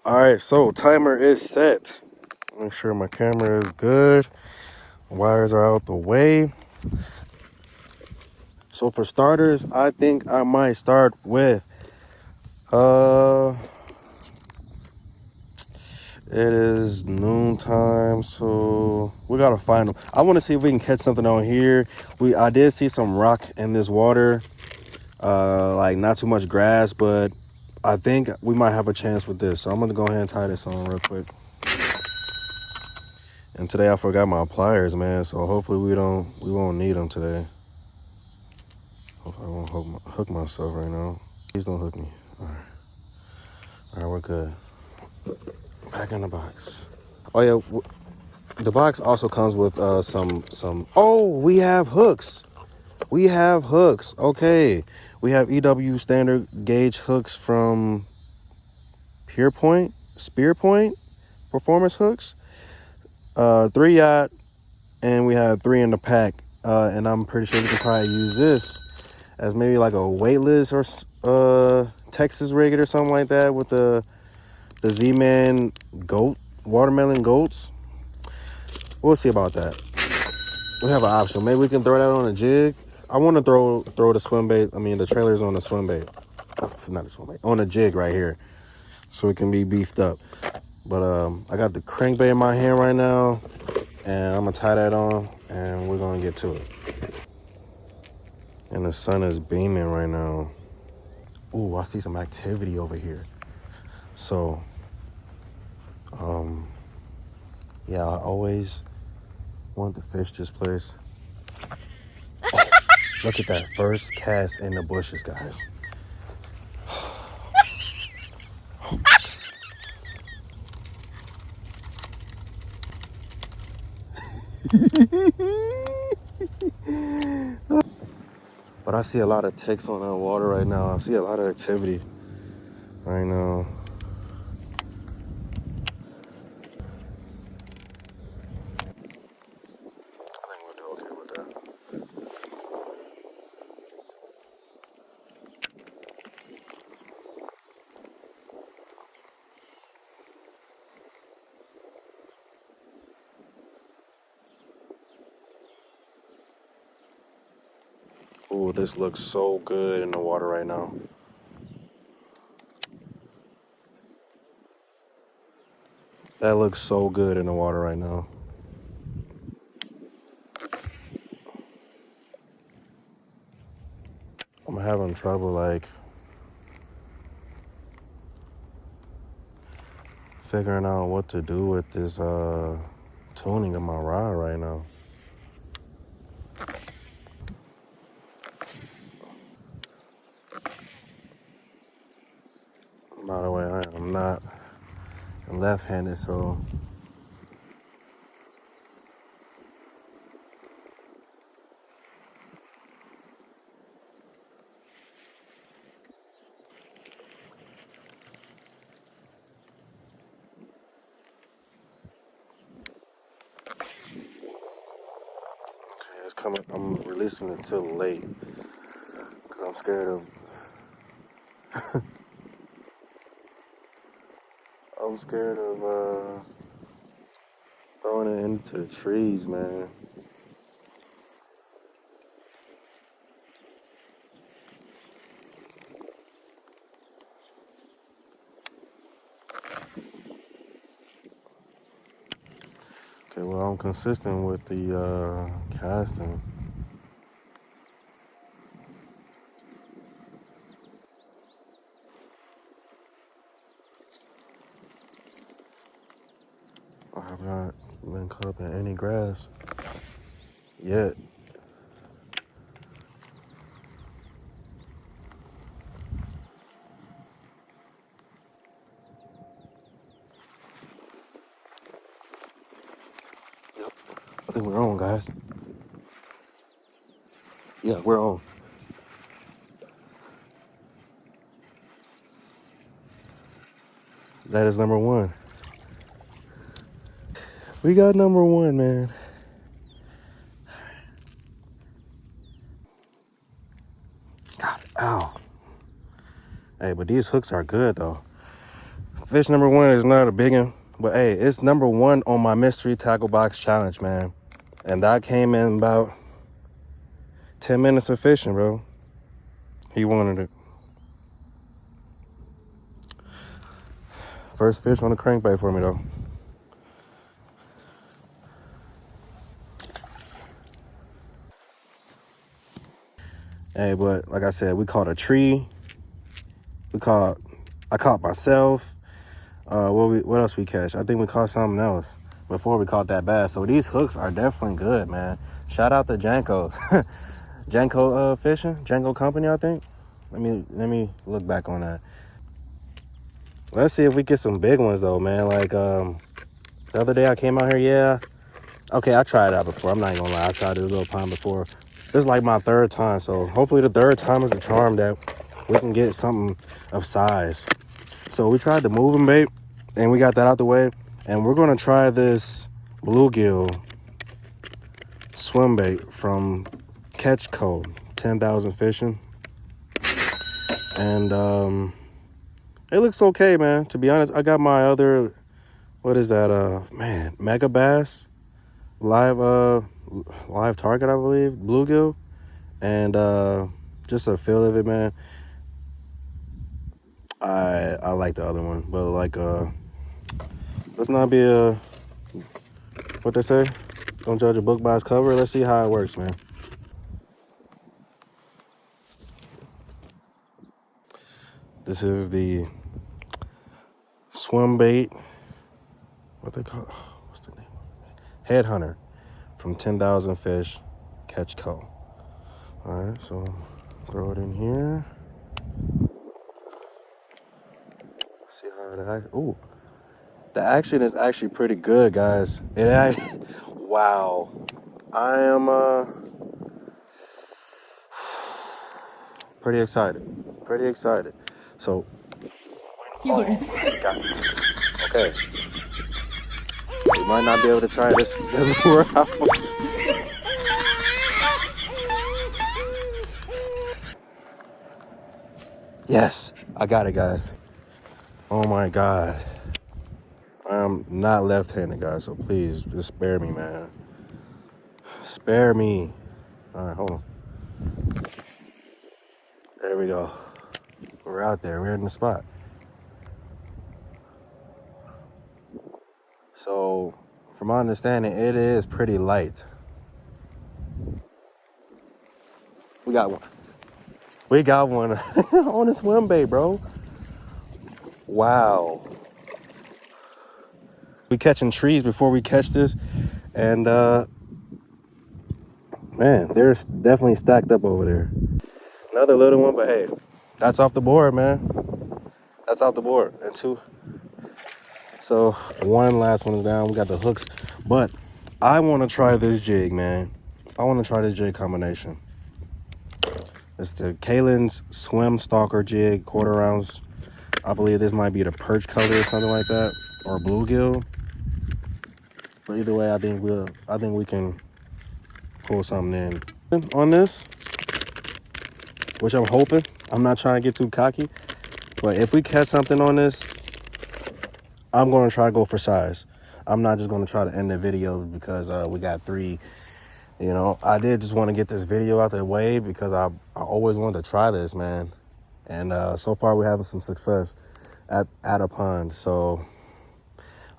All right, so timer is set. Make sure my camera is good. Wires are out the way. So for starters, I think I might start with it is noontime, so we gotta find them. I want to see if we can catch something on here. I did see some rock in this water, like not too much grass, but I think we might have a chance with this. So I'm gonna go ahead and tie this on real quick. And today I forgot my pliers, man. So hopefully we won't need them today. Hopefully I won't hook myself right now. Please don't hook me. All right, we're good. Back in the box. Oh yeah, the box also comes with some. Oh, we have hooks. We have hooks. Okay, we have EW standard gauge hooks from Spear Point Performance hooks. 3-aught, and we have 3 in the pack. And I'm pretty sure we can probably use this as maybe like a weightless or Texas rig or something like that with the Z-Man watermelon goats. We'll see about that. We have an option. Maybe we can throw that on a jig. I want to throw the swim bait. I mean, the trailer's on the swim bait. Not the swim bait. On a jig right here, so it can be beefed up. But I got the crankbait in my hand right now, and I'm gonna tie that on, and we're gonna get to it. And the sun is beaming right now. Ooh, I see some activity over here. So, yeah, I always want to fish this place. Oh, look at that first cast in the bushes, guys. But I see a lot of ticks on that water right now. I see a lot of activity right now. I think we'll do okay with that. Ooh, this looks so good in the water right now. That looks so good in the water right now. I'm having trouble like figuring out what to do with this tuning of my rod right now. By the way, I am not left-handed, so okay, it's coming. I'm releasing it too late because I'm scared of. I'm scared of throwing it into the trees, man. Okay, well, I'm consistent with the casting. I have not been caught up in any grass yet. Yep, I think we're on, guys. Yeah, we're on. That is number one. We got number one, man. God, ow. Hey, but these hooks are good, though. Fish number one is not a big one, but hey, it's number one on my mystery tackle box challenge, man. And that came in about 10 minutes of fishing, bro. He wanted it. First fish on the crankbait for me, though. Hey, but like I said, we caught a tree. I caught myself. What else we catch? I think we caught something else before we caught that bass. So these hooks are definitely good, man. Shout out to Janko. Janko Fishing, Janko Company, I think. Let me look back on that. Let's see if we get some big ones though, man. Like the other day I came out here, yeah. Okay, I tried it out before. I'm not even gonna lie. I tried this little pond before. This is like my third time, so hopefully the third time is the charm that we can get something of size. So we tried the moving bait, and we got that out the way. And we're gonna try this bluegill swim bait from Catch Co. 10,000 Fishing. And it looks okay, man. To be honest, I got my other, what is that? Man, Mega Bass live target, I believe, bluegill, and just a feel of it, man. I like the other one, but like let's not be what they say, don't judge a book by its cover. Let's see how it works, man. This is the swim bait, what they call, what's the name? Headhunter from 10,000 Fish, Catch Co. All right, so throw it in here. See how that, ooh, the action is actually pretty good, guys. Wow, I am pretty excited. So, oh, okay, we might not be able to try this route. Yes, I got it, guys. Oh my God. I'm not left-handed, guys, so please just spare me, man. Spare me. All right, hold on. There we go. We're out there. We're in the spot. So, from my understanding, it is pretty light. We got one on the swim bait, bro. Wow. We catching trees before we catch this, and man, they're definitely stacked up over there. Another little one, but hey, that's off the board, man. That's off the board. And two. So one last one is down. We got the hooks, but I want to try this jig, man. I want to try this jig combination. It's the Kalen's Swim Stalker jig, 1/4 ounce. I believe this might be the perch color or something like that, or bluegill. But either way, I think we can pull something in on this, which I'm hoping. I'm not trying to get too cocky, but if we catch something on this, I'm going to try to go for size. I'm not just going to try to end the video because we got 3. You know, I did just want to get this video out the way because I always wanted to try this, man. And so far we're having some success at a pond. So,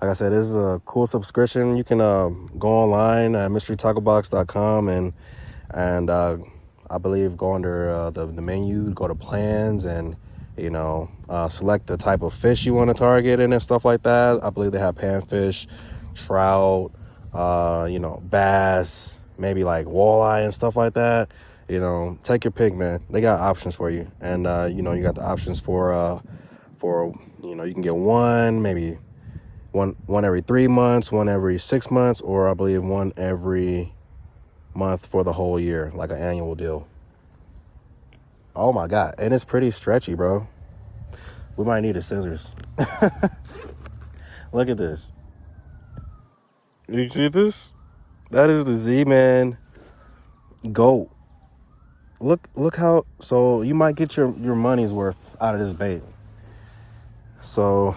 like I said, this is a cool subscription. You can go online at mysterytacklebox.com and I believe go under the menu, go to plans, and you know, select the type of fish you want to target and stuff like that. I believe they have panfish, trout, you know, bass, maybe like walleye and stuff like that. You know, take your pick, man. They got options for you, and you know, you got the options for you know, you can get maybe one every 3 months, one every 6 months, or I believe one every month for the whole year, like an annual deal. Oh my God, and it's pretty stretchy, bro. We might need the scissors. Look at this. You see this? That is the Z-Man GOAT. Look how, so you might get your money's worth out of this bait. So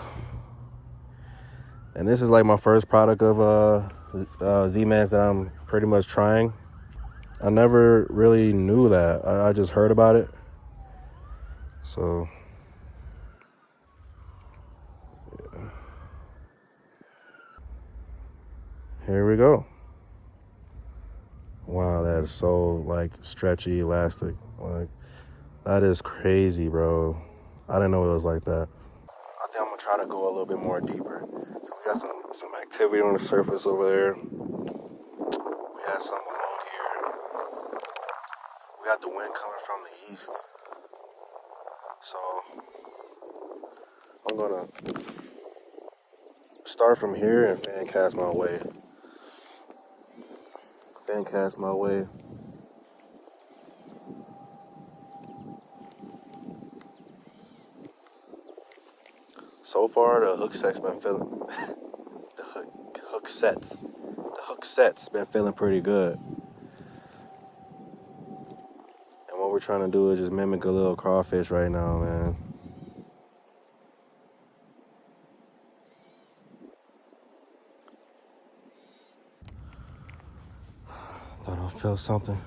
And this is like my first product of Z-Max that I'm pretty much trying. I never really knew that. I just heard about it. So yeah. Here we go. Wow, that is so like stretchy, elastic. Like that is crazy, bro. I didn't know it was like that. I think I'm gonna try to go a little bit more deeper. So we got some activity on the surface over there. We had some along here. We got the wind coming from the east. So I'm gonna start from here and fan cast my way. Fan cast my way. So far, the hook set's been feeling the hook set's been feeling pretty good. And what we're trying to do is just mimic a little crawfish right now, man. Thought I felt something.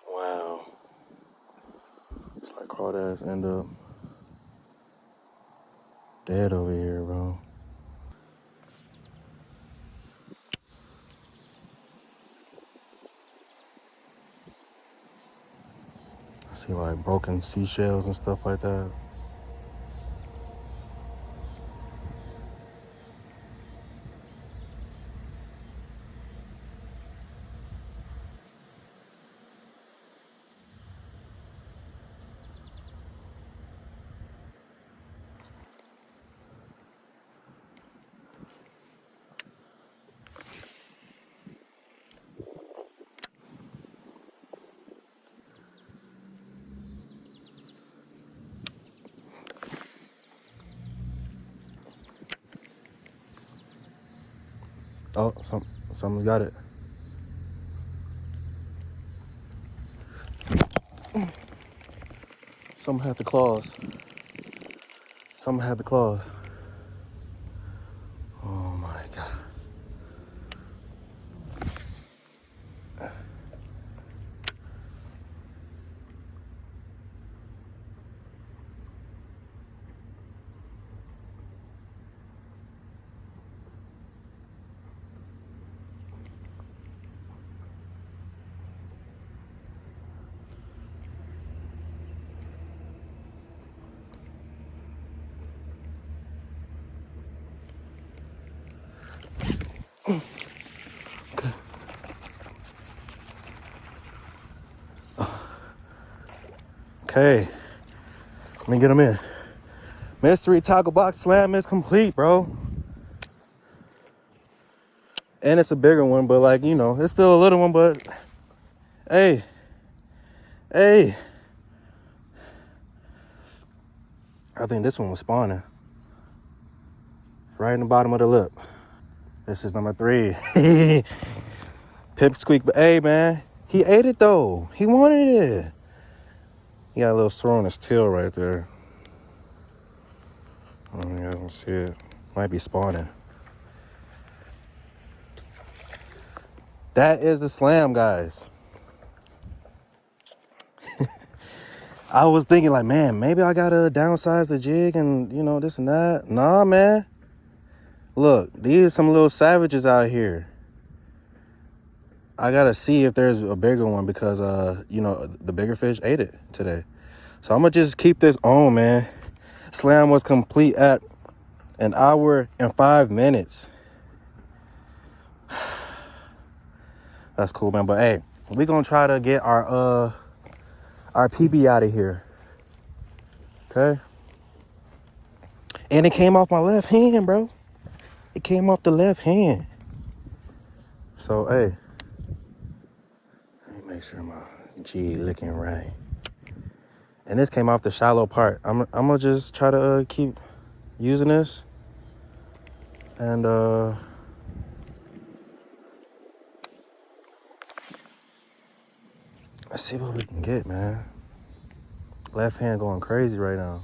Wow. It's like crawdads end up dead over here, bro. I see like broken seashells and stuff like that. Oh, someone got it. Someone had the claws. Someone had the claws. Oh my God. Okay, let me get them in. Mystery tackle box slam is complete, bro. And it's a bigger one, but like, you know, it's still a little one, but hey. I think this one was spawning. Right in the bottom of the lip. This is number 3. Pip squeak, but hey, man, he ate it though. He wanted it. He got a little sore on his tail right there. I don't know if you guys can see it. Might be spawning. That is a slam, guys. I was thinking like, man, maybe I gotta downsize the jig and, you know, this and that. Nah, man. Look, these are some little savages out here. I gotta see if there's a bigger one because, you know, the bigger fish ate it today. So I'm gonna just keep this on, man. Slam was complete at 1 hour and 5 minutes. That's cool, man. But hey, we're gonna try to get our PB out of here. Okay? And it came off my left hand, bro. It came off the left hand. So, hey, let me make sure my G looking right. And this came off the shallow part. I'm gonna just try to keep using this. And let's see what we can get, man. Left hand going crazy right now.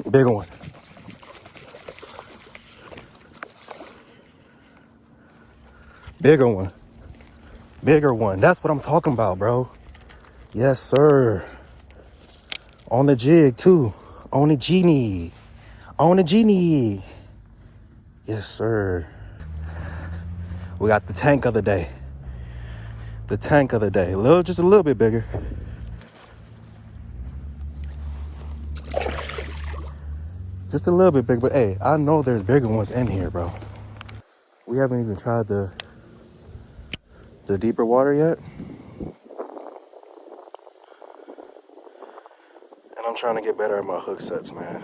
Bigger one. Bigger one. Bigger one. That's what I'm talking about, bro. Yes, sir. On the jig, too. On the genie. On the genie. Yes, sir. We got the tank of the day. The tank of the day. Just a little bit bigger. Just a little bit bigger. But, hey, I know there's bigger ones in here, bro. We haven't even tried the deeper water yet. And I'm trying to get better at my hook sets, man.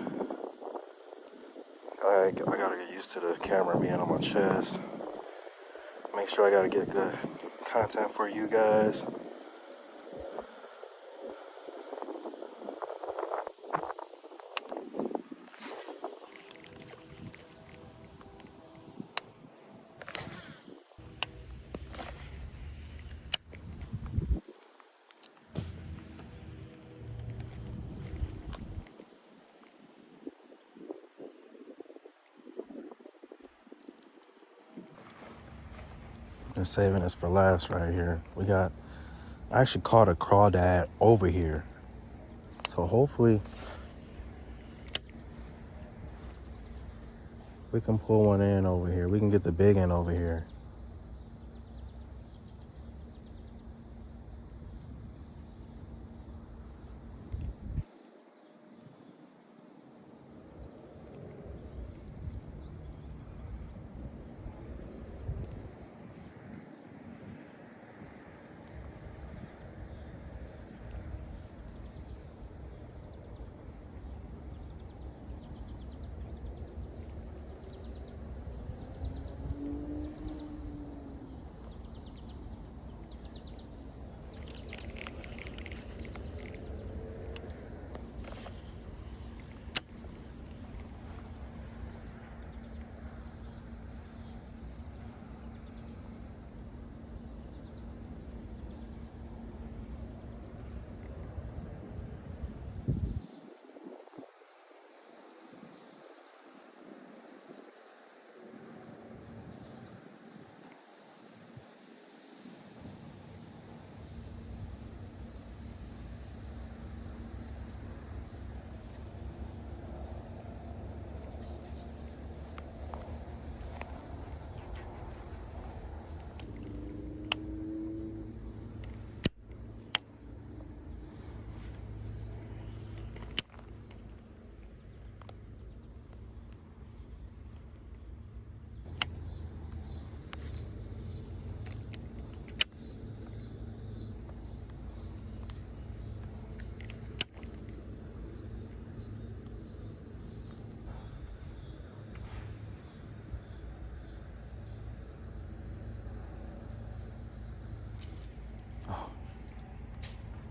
I gotta get used to the camera being on my chest. Make sure I gotta get good content for you guys. And saving this for last right here. I actually caught a crawdad over here. So hopefully we can pull one in over here. We can get the big one over here.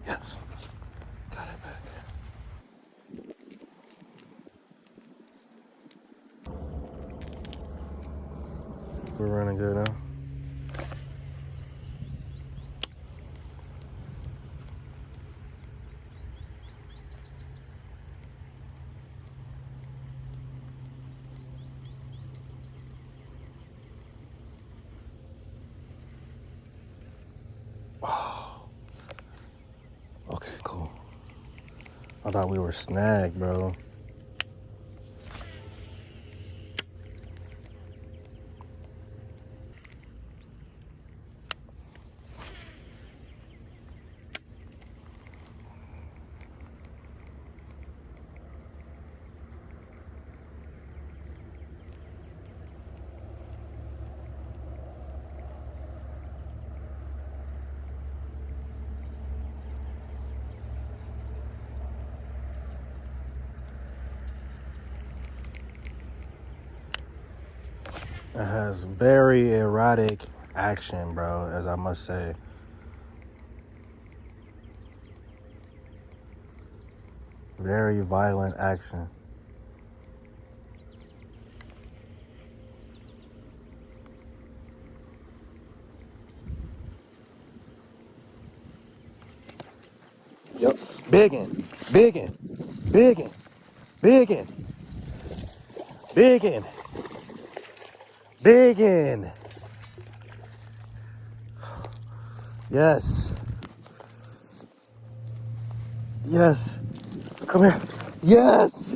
Yes. Got it back. We're running good now. Oh. Okay, cool. I thought we were snagged, bro. It has very erotic action, bro, as I must say. Very violent action. Yep. Biggin, biggin, biggin, biggin, biggin, biggin. Yes. Yes. Come here. Yes.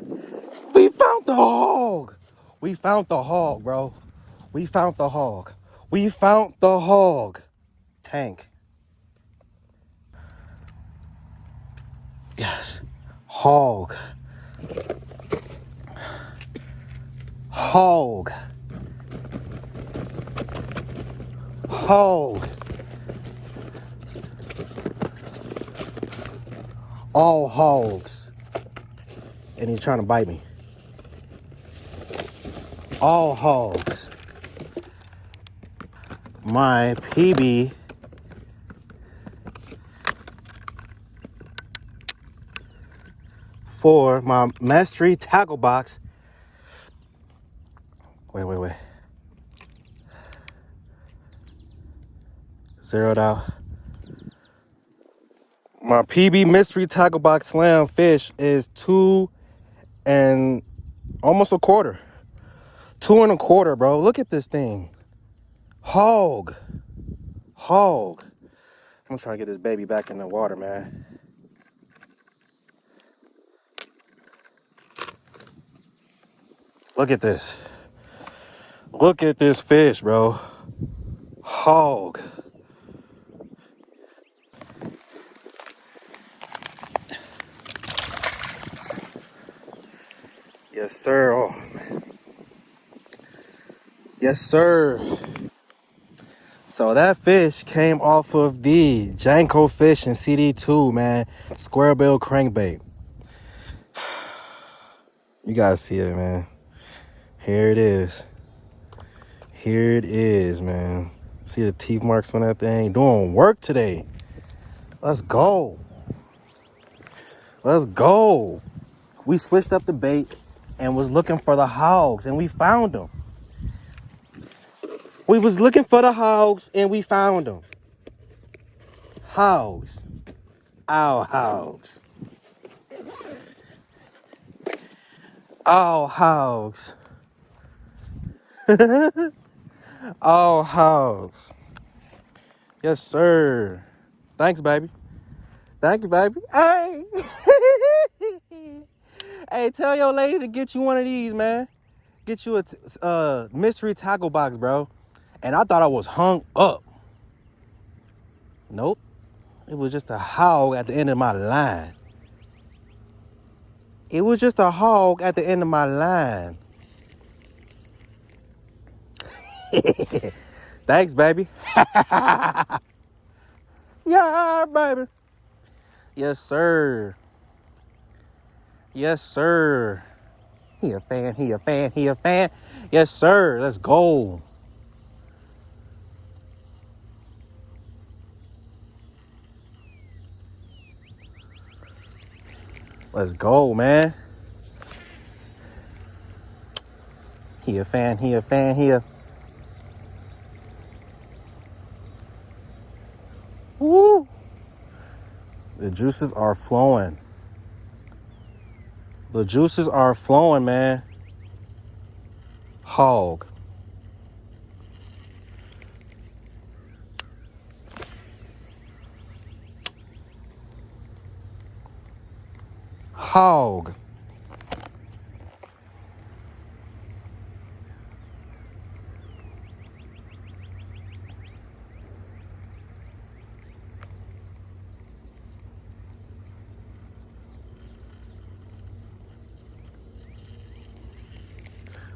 We found the hog. We found the hog, bro. We found the hog. We found the hog. Tank. Yes. Hog. Hog. Hog. All hogs. And he's trying to bite me. All hogs. My PB for my mastery tackle box. Wait. Zeroed out. My PB mystery tackle box slam fish is 2 and almost a quarter. 2 and a quarter, bro. Look at this thing. Hog. I'm trying to get this baby back in the water, man. Look at this. Look at this fish, bro. Hog. Yes, sir. Oh, man. Yes, sir. So that fish came off of the Janko Fish and CD2, man. Square bill crankbait. You guys see it, man. Here it is. Here it is, man. See the teeth marks on that thing? Doing work today. Let's go. Let's go. We switched up the bait and was looking for the hogs, and we found them. We was looking for the hogs, and we found them. Hogs. Our hogs. Our hogs. Our hogs. Yes, sir. Thanks, baby. Thank you, baby. Hey. Hey, tell your lady to get you one of these, man. Get you a mystery tackle box, bro. And I thought I was hung up. Nope. It was just a hog at the end of my line. It was just a hog at the end of my line. Thanks, baby. Yeah, baby. Yes, sir. Yes, sir. He a fan. Yes, sir. Let's go. Let's go, man. He a fan. Woo! The juices are flowing. The juices are flowing, man. Hog. Hog.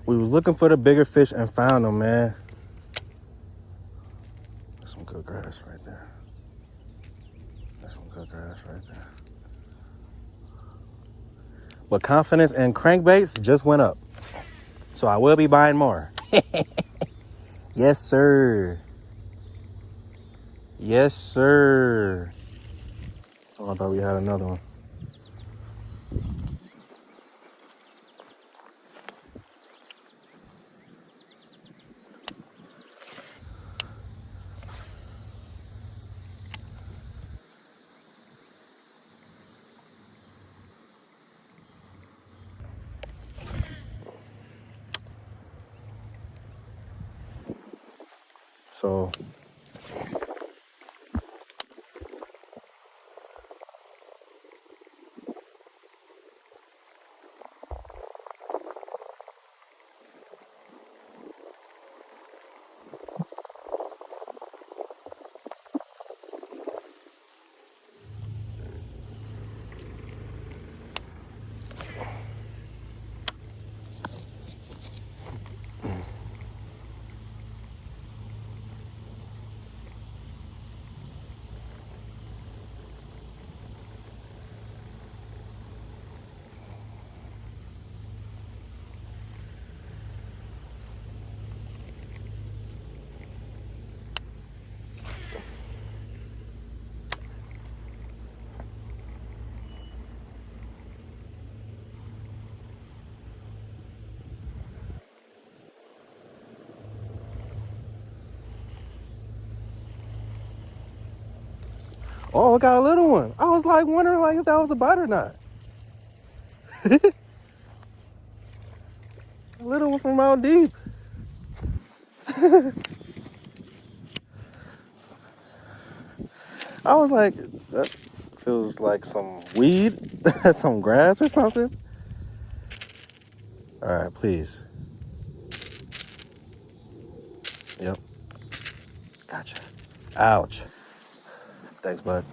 We was looking for the bigger fish and found them, man. That's some good grass right there. But confidence and crankbaits just went up. So I will be buying more. Yes, sir. Yes, sir. Oh, I thought we had another one. So, oh, I got a little one. I was like wondering like if that was a bite or not. A little one from out deep. I was like, that feels like some weed, some grass or something. All right, please. Yep. Gotcha. Ouch. Thanks, bud.